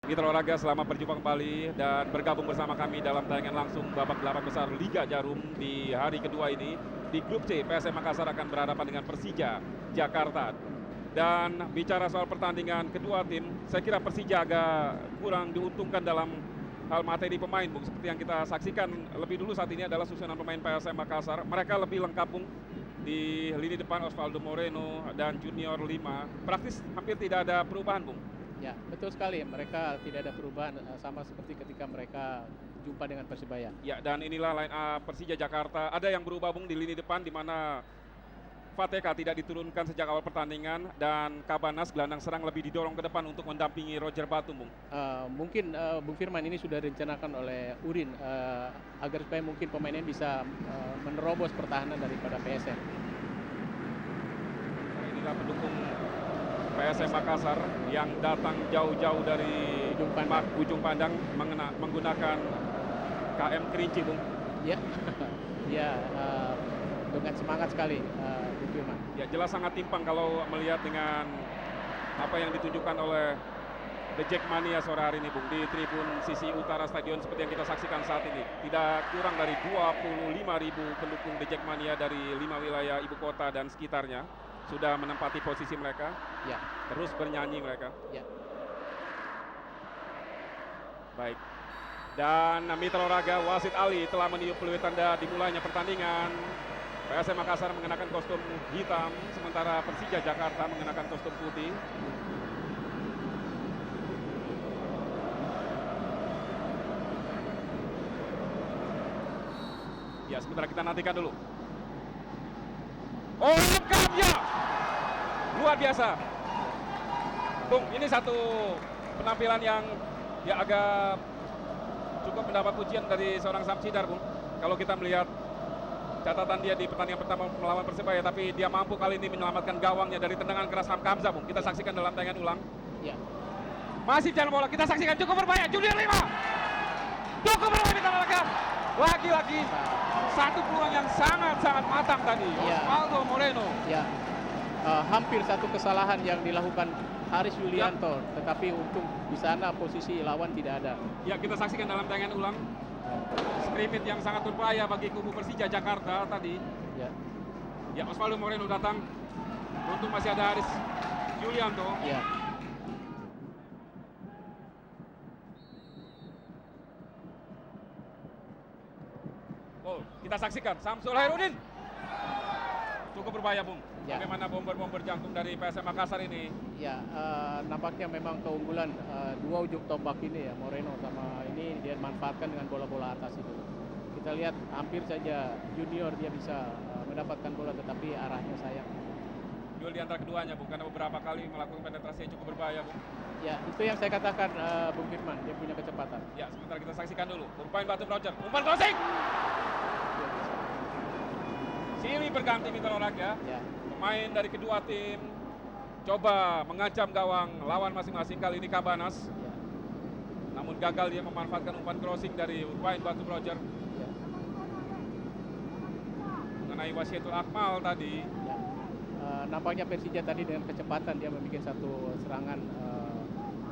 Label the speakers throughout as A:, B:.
A: Mitra olahraga, selamat berjumpa kembali dan bergabung bersama kami dalam tayangan langsung babak 8 besar Liga Jarum di hari kedua ini. Di grup C, PSM Makassar akan berhadapan dengan Persija Jakarta. Dan bicara soal pertandingan kedua tim, saya kira Persija agak kurang diuntungkan dalam hal materi pemain, Bung. Seperti yang kita saksikan lebih dulu saat ini adalah susunan pemain PSM Makassar. Mereka lebih lengkap, Bung. Di lini depan Osvaldo Moreno dan Junior Lima praktis hampir tidak ada perubahan, Bung.
B: Ya, betul sekali. Mereka tidak ada perubahan sama seperti ketika mereka jumpa dengan Persibaya.
A: Ya, dan inilah line up Persija Jakarta. Ada yang berubah, Bung, di lini depan di mana Fateka tidak diturunkan sejak awal pertandingan dan Kabanas gelandang serang lebih didorong ke depan untuk mendampingi Roger Batu, Bung.
B: Mungkin Bung Firman ini sudah direncanakan oleh Urin agar supaya mungkin pemainnya bisa menerobos pertahanan daripada PSM.
A: Inilah pendukung PSM Makassar yang datang jauh-jauh dari ujung pandang menggunakan KM Kerinci, Bung.
B: Ya, ya dengan semangat sekali, Bung Firman.
A: Ya, jelas sangat timpang kalau melihat dengan apa yang ditunjukkan oleh The Jackmania sore hari ini, Bung, di tribun sisi utara stadion seperti yang kita saksikan saat ini. Tidak kurang dari 25.000 pendukung The Jackmania dari 5 wilayah ibu kota dan sekitarnya sudah menempati posisi mereka.
B: Ya.
A: Terus bernyanyi mereka.
B: Ya.
A: Baik. Dan Mitra olahraga wasit Ali telah meniup peluit tanda dimulainya pertandingan. PSM Makassar mengenakan kostum hitam, sementara Persija Jakarta mengenakan kostum putih. Ya, sebentar kita nantikan dulu. Oh, lengkap ya! Luar biasa. Bung, ini satu penampilan yang ya agak cukup mendapat pujian dari seorang Samsidar, Bung. Kalau kita melihat catatan dia di pertandingan pertama melawan Persebaya, tapi dia mampu kali ini menyelamatkan gawangnya dari tendangan keras Hamka Hamzah, Bung. Kita saksikan dalam tayangan ulang.
B: Ya.
A: Masih jalan bola, kita saksikan cukup berbahaya. Junior Lima. Cukup berbahaya, Mitra olahraga. Lagi-lagi satu peluang yang sangat-sangat matang tadi.
B: Ya.
A: Osvaldo Moreno.
B: Ya. Hampir satu kesalahan yang dilakukan Haris Yulianto, tetapi untung di sana posisi lawan tidak ada.
A: Ya, kita saksikan dalam tayangan ulang. Scrimmage yang sangat berbahaya bagi kubu Persija Jakarta tadi.
B: Ya.
A: Ya, Osvaldo Moreno datang. Untung masih ada Haris Yulianto.
B: Ya.
A: Oh, kita saksikan Samsul Hairudin. Cukup berbahaya, Bung.
B: Ya.
A: Bagaimana bomber-bomber jantung dari PSM Makassar ini?
B: Ya, nampaknya memang keunggulan dua ujung tombak ini ya, Moreno sama ini dia manfaatkan dengan bola-bola atas itu. Kita lihat hampir saja Junior dia bisa mendapatkan bola tetapi arahnya sayang.
A: Duel di antara keduanya, Bung, karena beberapa kali melakukan penetrasi yang cukup berbahaya, Bung.
B: Ya, itu yang saya katakan Bung Firman, dia punya kecepatan.
A: Ya, sebentar kita saksikan dulu. Bermain Batu Roger, umpan crossing. Silih berganti Mitra olahraga.
B: Ya.
A: Pemain dari kedua tim coba mengancam gawang lawan masing-masing, kali ini Kabanas.
B: Ya.
A: Namun gagal dia memanfaatkan umpan crossing dari Urbain Batu Roger.
B: Ya.
A: Mengenai Wasietul Akmal tadi.
B: Ya. Nampaknya Persija tadi dengan kecepatan dia membuat satu serangan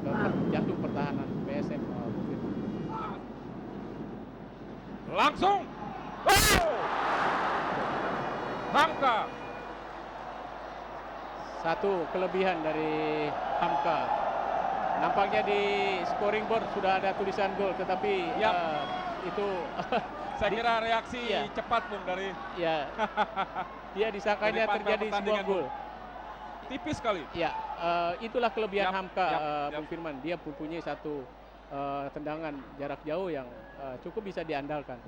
B: ke jantung pertahanan PSM.
A: Langsung. Oh! Hamka.
B: Satu kelebihan dari Hamka. Nampaknya di scoring board sudah ada tulisan gol, tetapi itu
A: saya kira reaksi
B: ya.
A: cepat, Bung, dari
B: ya dia disangkanya terjadi sebuah gol.
A: Tipis sekali.
B: Ya, itulah kelebihan Hamka,
A: Bung
B: Firman. Dia mempunyai satu tendangan jarak jauh yang cukup bisa diandalkan.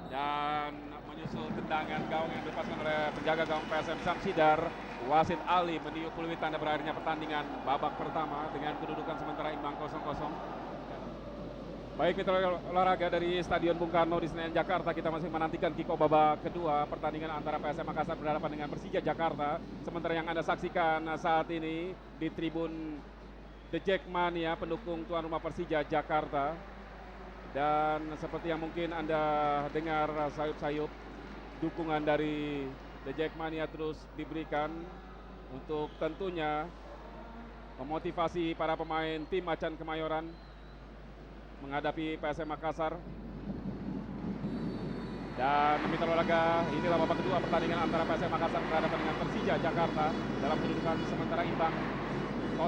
A: Dan menyusul tendangan gawang yang dilepaskan oleh penjaga gawang PSM Samsidar, wasit Ali meniup peluit tanda berakhirnya pertandingan babak pertama dengan kedudukan sementara imbang 0-0. Baik, mitra olahraga dari Stadion Bung Karno di Senayan Jakarta, kita masih menantikan kick-off babak kedua pertandingan antara PSM Makassar berhadapan dengan Persija Jakarta. Sementara yang Anda saksikan saat ini di tribun The Jackmania pendukung tuan rumah Persija Jakarta. Dan seperti yang mungkin Anda dengar sayup-sayup, dukungan dari The Jackmania terus diberikan untuk tentunya memotivasi para pemain tim Macan Kemayoran menghadapi PSM Makassar. Dan mitra olahraga, inilah babak kedua pertandingan antara PSM Makassar berhadapan dengan Persija Jakarta dalam kedudukan sementara imbang 0-0.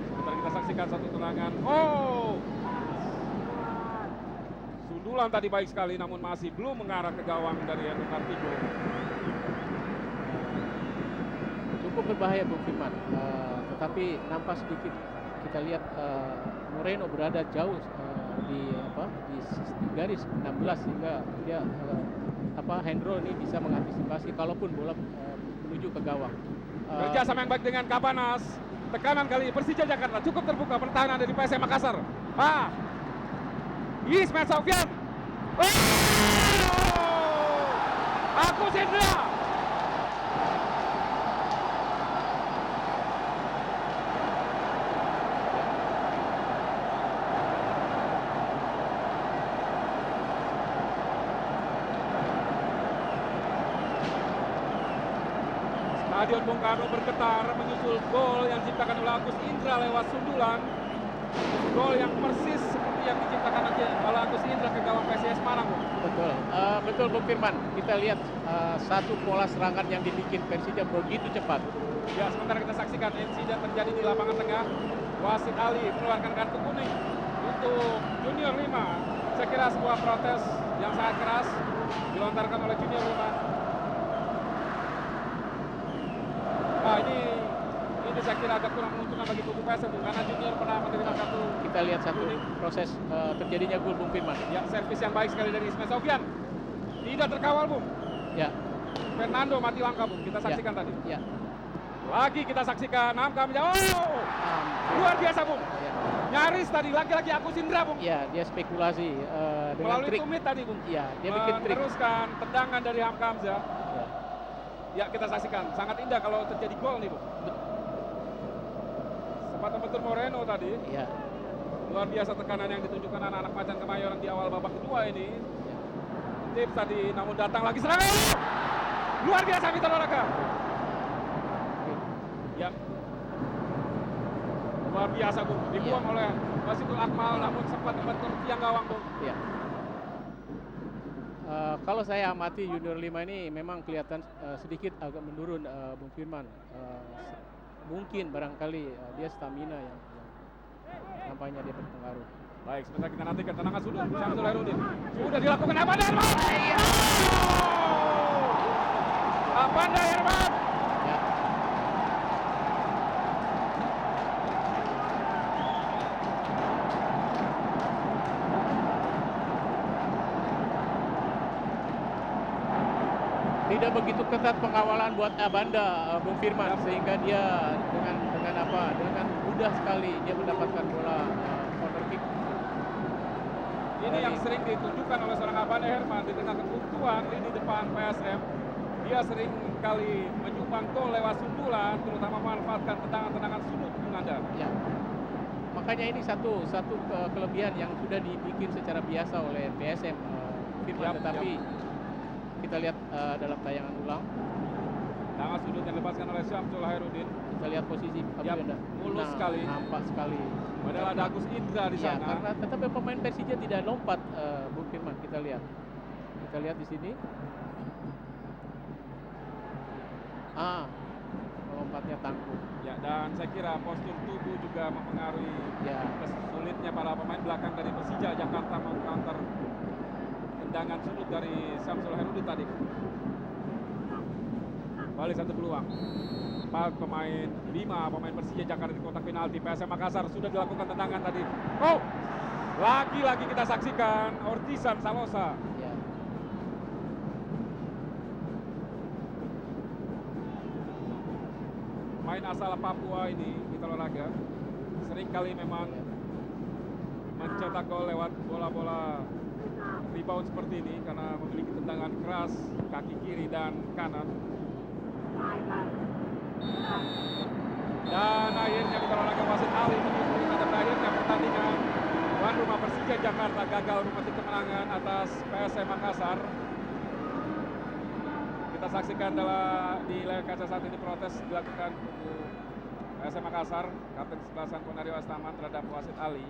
A: Sebentar kita saksikan satu tendangan. Oh, sundulan tadi baik sekali, namun masih belum mengarah ke gawang dari Heru Kartiko.
B: Cukup berbahaya Bung Firman, tetapi nampak sedikit kita lihat Moreno berada jauh di garis 16 sehingga dia Hendro ini bisa mengantisipasi kalaupun bola menuju ke gawang.
A: Kerjasama yang baik dengan Kabanas. Tekanan kali Persija Jakarta cukup terbuka, pertahanan dari PSM Makassar. Ismail Sofyan. Agus Indra. Stadion Bung Karno bergetar menyusul gol yang diciptakan oleh Agus Indra lewat sundulan. Gol yang persis seperti yang diciptakan oleh Agus Indra ke gawang PSIS Semarang.
B: Betul, betul Bung Firman. Kita lihat satu pola serangan yang dibikin Persija begitu cepat.
A: Ya, sementara kita saksikan insiden terjadi di lapangan tengah. Wasit Ali mengeluarkan kartu kuning untuk Junior 5. Saya kira sebuah protes yang sangat keras dilontarkan oleh Junior 5. Ini saya kira agak kurang menguntungkan bagi kubu PSM karena Junior pernah menerima kartu.
B: Kita lihat satu proses terjadinya gol Bung Firman.
A: Ya, servis yang baik sekali dari Ismail Sofyan. Tidak terkawal, Bung.
B: Ya.
A: Fernando mati langkah, Bung. Kita saksikan tadi.
B: Ya.
A: Lagi kita saksikan Hamka menjawab. Luar biasa, Bung.
B: Ya.
A: Nyaris tadi lagi-lagi Agus Indra, Bung.
B: Ya, dia spekulasi dengan
A: melalui
B: trik.
A: tumit tadi, Bung.
B: Ya, dia bikin trik.
A: Meneruskan tendangan dari Hamka Hamzah.
B: Ya.
A: Ya, kita saksikan. Sangat indah kalau terjadi gol nih, Bung. Sempat membentur Moreno tadi.
B: Ya.
A: Luar biasa tekanan yang ditunjukkan anak-anak Macan Kemayoran di awal babak kedua ini.
B: Ya.
A: Tips tadi, namun datang lagi serangan. Luar biasa Mitra olahraga. Ya. Luar biasa, Bung. Dibuang oleh Wasidul Akmal, namun sempat membentur tiang gawang, Bung.
B: Ya. Kalau saya amati Junior 5 ini memang kelihatan sedikit agak menurun Bung Firman. Mungkin barangkali dia stamina yang nampaknya dia berpengaruh.
A: Baik, sebentar kita nantikan tendangan sudut Syamsul Herudin. Sudah dilakukan Apanda Herman. Apanda Herman.
B: Ya. Tidak begitu ketat pengawalan buat Abanda Bung Firman sehingga dia dengan mudah sekali dia mendapatkan bola corner kick.
A: Ini yang sering ditunjukkan oleh seorang Apanda Herman di tengah kebuntuan lini depan PSM. Dia sering kali menyumbang gol lewat sundulan, terutama memanfaatkan tendangan-tendangan sudut Anda.
B: Ya. Makanya ini satu kelebihan yang sudah dibikin secara biasa oleh PSM Firman, tetapi kita lihat dalam tayangan ulang.
A: Tendangan sudut yang dilepaskan oleh Syamsul Herudin.
B: Kita lihat posisi Abdullah.
A: Mulus sekali.
B: Nampak sekali.
A: Padahal ada Agus Indra di
B: Ya,
A: sana.
B: karena tetapi pemain Persija tidak lompat Bung Firman. Kita lihat di sini. Lompatnya tangguh.
A: Ya, dan saya kira postur tubuh juga mempengaruhi sulitnya para pemain belakang dari Persija Jakarta mengcounter tendangan sudut dari Syamsul Herudin tadi. Balik satu peluang. 5 pemain Persija Jakarta di kotak penalti. PSM Makassar sudah dilakukan tendangan tadi. Oh, lagi-lagi kita saksikan Ortisan Salosa.
B: Ya.
A: Main asal Papua ini, Mitra olahraga, seringkali memang mencetak gol lewat bola-bola rebound seperti ini karena memiliki tendangan keras kaki kiri dan kanan. Dan akhirnya Mitra olahraga wasit Ali menyebut tanda akhirnya pertandingan tuan rumah Persija Jakarta gagal memetik kemenangan atas PSM Makassar. Kita saksikan di layar kaca saat ini protes dilakukan PSM Makassar, Kapten 11 Ponario Astaman terhadap wasit Ali.